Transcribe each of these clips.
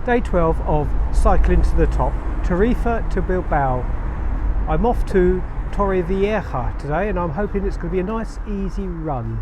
Day 12 of cycling to the top, Torrevieja to Bilbao. I'm off to Torrevieja today and I'm hoping it's going to be a nice easy run.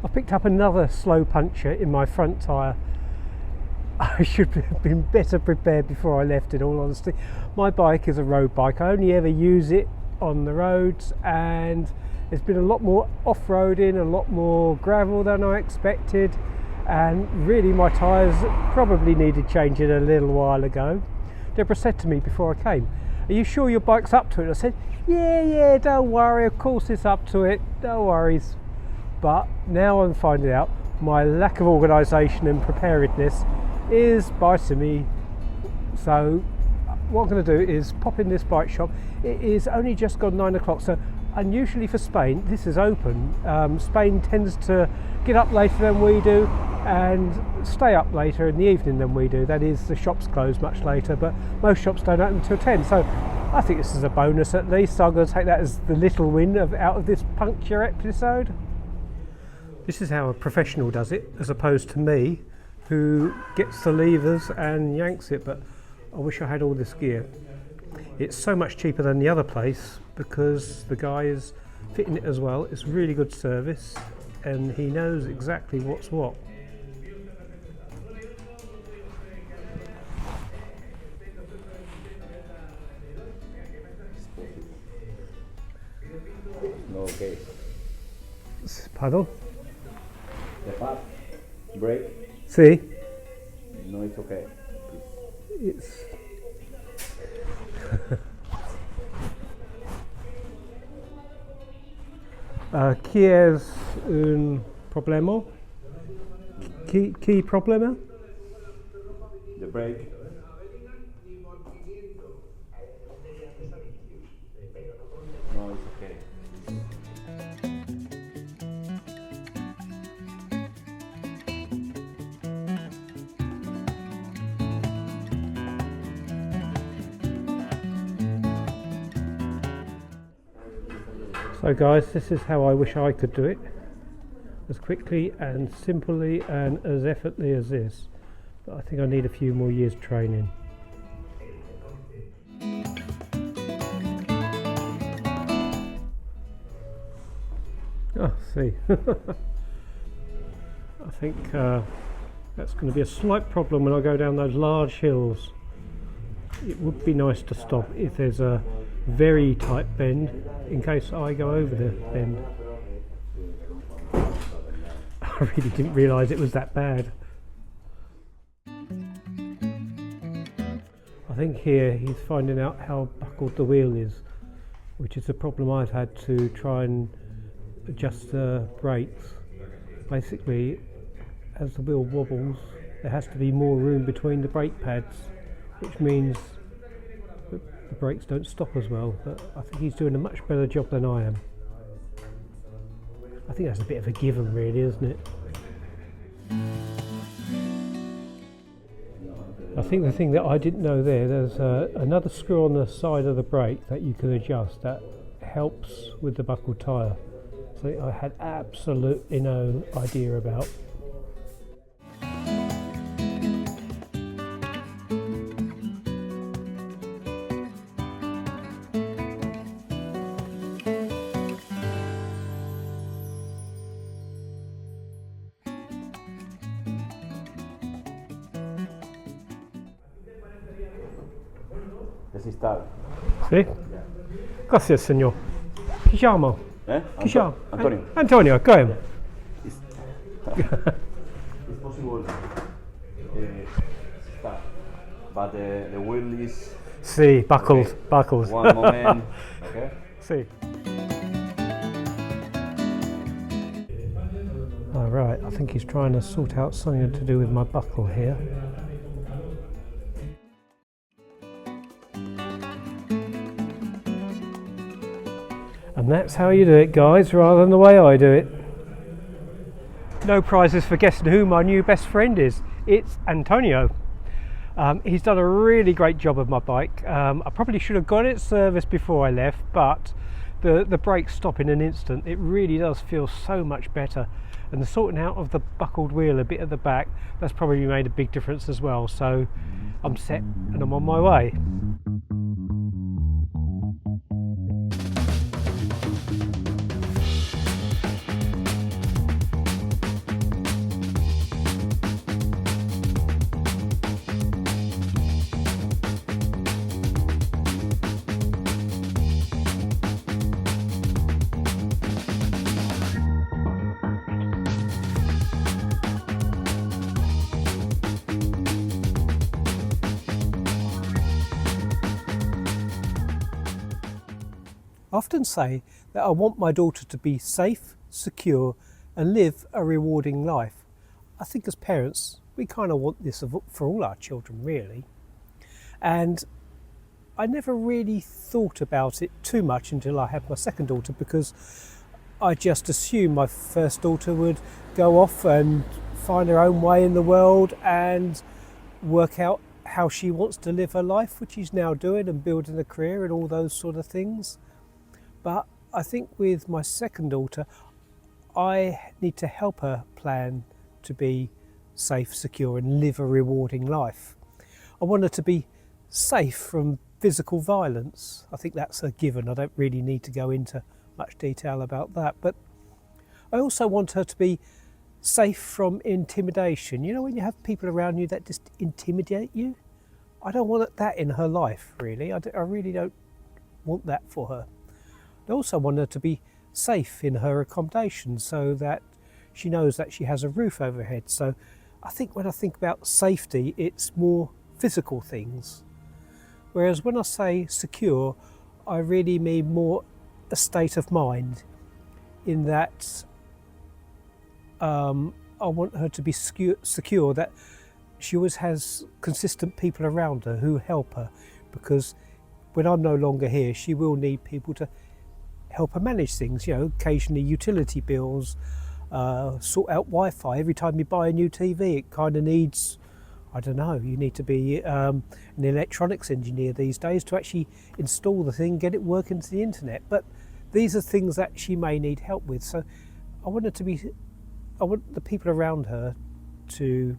I picked up another slow puncture in my front tyre. I should have been better prepared before I left, in all honesty. My bike is a road bike. I only ever use it on the roads, and there's been a lot more off-roading, a lot more gravel than I expected, and really my tyres probably needed changing a little while ago. Deborah said to me before I came, "Are you sure your bike's up to it?" I said, yeah, don't worry, of course it's up to it, no worries. But now I'm finding out my lack of organisation and preparedness is biting me. So what I'm going to do is pop in this bike shop. It is only just gone 9 o'clock, so unusually for Spain, this is open. Spain tends to get up later than we do and stay up later in the evening than we do. That is, the shops close much later, but most shops don't open until 10. So I think this is a bonus at least. So I'm going to take that as the little win out of this puncture episode. This is how a professional does it, as opposed to me, who gets the levers and yanks it, but I wish I had all this gear. It's so much cheaper than the other place because the guy is fitting it as well. It's really good service and he knows exactly what's what. Okay. Pardon? The pad, brake. See? No, it's okay. It's ¿Qué es un problema? ¿Qué problema? The brake. No, it's okay. So guys, this is how I wish I could do it, as quickly and simply and as effortlessly as this, but I think I need a few more years training. Oh, see. I think that's going to be a slight problem when I go down those large hills. It would be nice to stop if there's a very tight bend in case I go over the bend. I really didn't realise it was that bad. I think here he's finding out how buckled the wheel is, which is a problem I've had to try and adjust the brakes. Basically, as the wheel wobbles, there has to be more room between the brake pads, which means that the brakes don't stop as well, but I think he's doing a much better job than I am. I think that's a bit of a given really, isn't it? I think the thing that I didn't know there's another screw on the side of the brake that you can adjust that helps with the buckled tyre. So I had absolutely no idea about. Es está. Sí? Gracias, señor. Chi chiamo? Chi chiamo? Antonio. Antonio, go ahead. It's possible start, but the wheel is Sí, buckled, okay. buckled. One moment, okay? Sí. All right, I think he's trying to sort out something to do with my buckle here. And that's how you do it, guys, rather than the way I do it. No prizes for guessing who my new best friend is. It's Antonio. He's done a really great job of my bike. I probably should have got it serviced before I left, but the brakes stop in an instant. It really does feel so much better. And the sorting out of the buckled wheel a bit at the back, that's probably made a big difference as well. So I'm set and I'm on my way. I often say that I want my daughter to be safe, secure and live a rewarding life. I think as parents we kind of want this for all our children really, and I never really thought about it too much until I had my second daughter, because I just assumed my first daughter would go off and find her own way in the world and work out how she wants to live her life, which she's now doing, and building a career and all those sort of things. But I think with my second daughter, I need to help her plan to be safe, secure and live a rewarding life. I want her to be safe from physical violence. I think that's a given. I don't really need to go into much detail about that. But I also want her to be safe from intimidation. You know, when you have people around you that just intimidate you? I don't want that in her life, really. I really don't want that for her. I also want her to be safe in her accommodation so that she knows that she has a roof over her head. So I think when I think about safety, it's more physical things. Whereas when I say secure, I really mean more a state of mind, in that I want her to be secure, that she always has consistent people around her who help her, because when I'm no longer here, she will need people to help her manage things, you know, occasionally utility bills, sort out Wi-Fi. Every time you buy a new TV, it kind of needs, I don't know, you need to be an electronics engineer these days to actually install the thing, get it working to the internet. But these are things that she may need help with. So I want the people around her to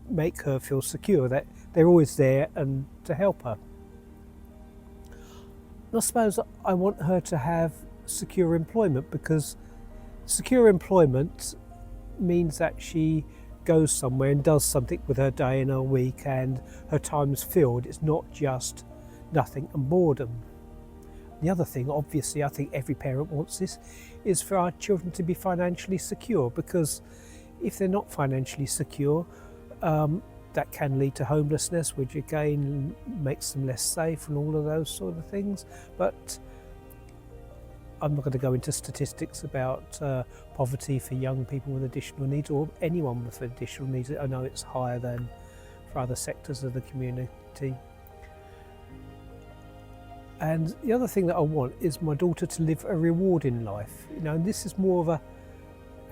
make her feel secure, that they're always there and to help her. And I suppose I want her to have secure employment, because secure employment means that she goes somewhere and does something with her day and her week, and her time's filled. It's not just nothing and boredom. The other thing, obviously, I think every parent wants this, is for our children to be financially secure, because if they're not financially secure, that can lead to homelessness, which again makes them less safe and all of those sort of things. But I'm not going to go into statistics about poverty for young people with additional needs, or anyone with additional needs. I know it's higher than for other sectors of the community. And the other thing that I want is my daughter to live a rewarding life. You know, and this is more of a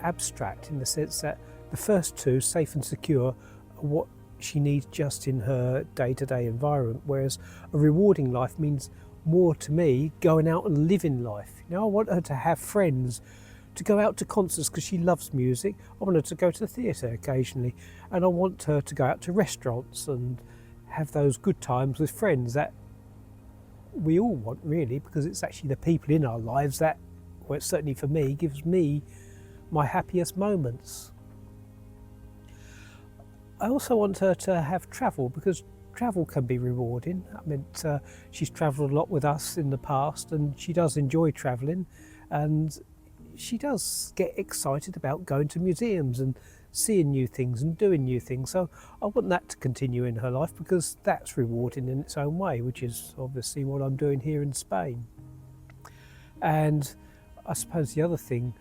abstract, in the sense that the first two, safe and secure, are what she needs just in her day-to-day environment, whereas a rewarding life means more to me going out and living life. You know, I want her to have friends, to go out to concerts because she loves music. I want her to go to the theatre occasionally, and I want her to go out to restaurants and have those good times with friends that we all want, really, because it's actually the people in our lives that, well, certainly for me, gives me my happiest moments. I also want her to have travel, because travel can be rewarding. I mean, she's travelled a lot with us in the past, and she does enjoy travelling, and she does get excited about going to museums and seeing new things and doing new things. So I want that to continue in her life, because that's rewarding in its own way, which is obviously what I'm doing here in Spain. And I suppose the other thing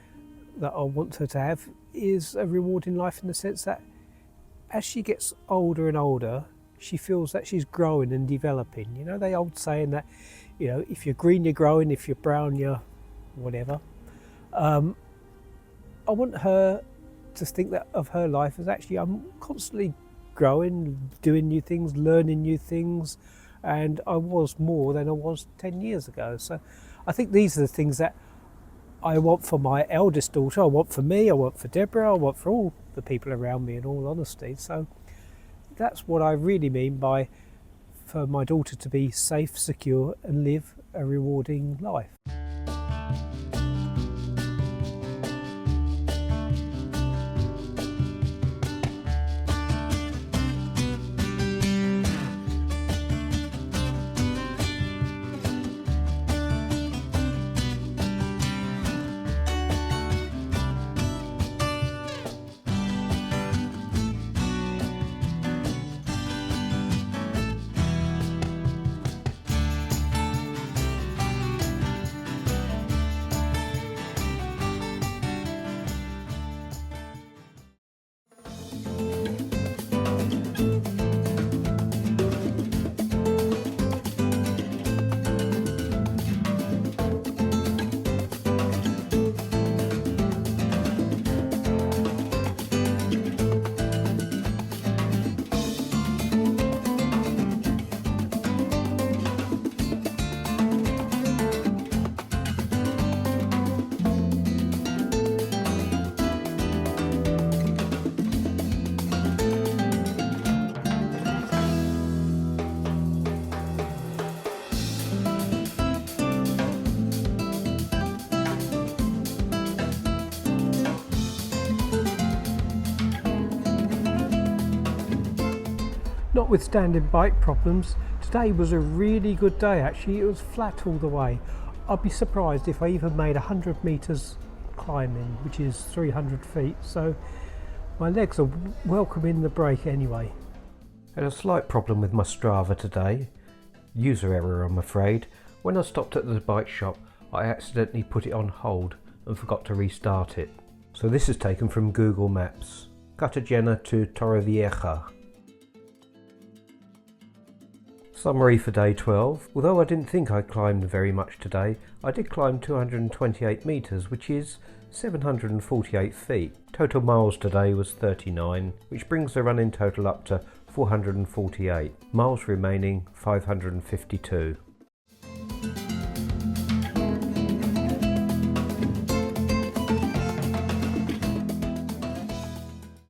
that I want her to have is a rewarding life, in the sense that as she gets older and older, she feels that she's growing and developing. You know, the old saying that, you know, if you're green, you're growing, if you're brown, you're whatever. I want her to think that of her life as actually, I'm constantly growing, doing new things, learning new things, and I was more than I was 10 years ago. So I think these are the things that I want for my eldest daughter, I want for me, I want for Deborah, I want for all the people around me, in all honesty. So that's what I really mean by, for my daughter to be safe, secure, and live a rewarding life. Notwithstanding bike problems, today was a really good day actually. It was flat all the way. I'd be surprised if I even made 100 metres climbing, which is 300 feet, so my legs are welcoming the break anyway. Had a slight problem with my Strava today. User error, I'm afraid. When I stopped at the bike shop, I accidentally put it on hold and forgot to restart it. So this is taken from Google Maps. Cartagena to Torrevieja. Summary for day 12. Although I didn't think I climbed very much today, I did climb 228 metres, which is 748 feet. Total miles today was 39, which brings the running total up to 448. Miles remaining 552.